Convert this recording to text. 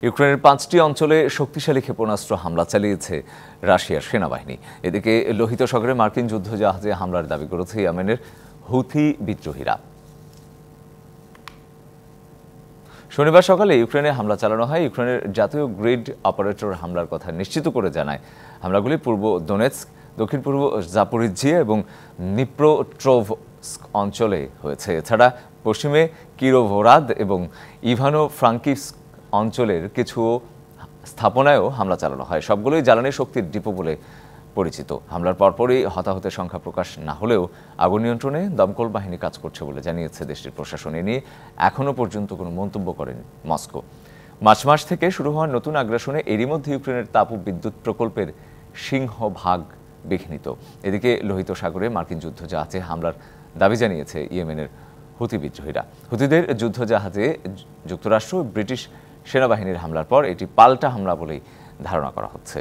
ইউক্রেনের ৫টি অঞ্চলে শক্তিশালী ক্ষেপণাস্ত্র হামলা চালিয়েছে রাশিয়ার সেনাবাহিনী। এদিকে লোহিত সাগরে মার্কিন যুদ্ধজাহাজে হামলার দাবি করেছে ইয়েমেনের হুথি বিদ্রোহীরা। শনিবার সকালে ইউক্রেনে হামলা চালানো হয়। ইউক্রেনের জাতীয় গ্রিড অপারেটর হামলার কথা নিশ্চিত করে জানায়, হামলাগুলি পূর্ব দোনেৎস্ক, দক্ষিণ পূর্ব জাপোরিজিয়া এবং নিপ্রোট্রোভস্ক অঞ্চলে হয়েছে। এছাড়া পশ্চিমে কিরোভোরাদ এবং ইভানো ফ্রাঙ্কিভস্ক অঞ্চলের কিছু স্থাপনায়ও হামলা চালানো হয়। সবগুলোই জ্বালানি শক্তির ডিপো বলে পরিচিত। হামলার পরপরই হতাহতের সংখ্যা প্রকাশ না হলেও আগুন নিয়ন্ত্রণে দমকল বাহিনী কাজ করছে বলে জানিয়েছে দেশটির প্রশাসন। এ নিয়ে এখনও পর্যন্ত কোনো মন্তব্য করেনি মস্কো। মার্চ মাস থেকে শুরু হওয়া নতুন আগ্রাসনে এরই মধ্যে ইউক্রেনের তাপবিদ্যুৎ প্রকল্পের সিংহভাগ বিঘ্নিত। এদিকে লোহিত সাগরে মার্কিন যুদ্ধজাহাজে হামলার দাবি জানিয়েছে ইয়েমেনের হুথি বিদ্রোহীরা। হুথিদের যুদ্ধজাহাজে যুক্তরাষ্ট্র ও ব্রিটিশ সেনাবাহিনীর হামলার পর এটি পাল্টা হামলা বলেই ধারণা করা হচ্ছে।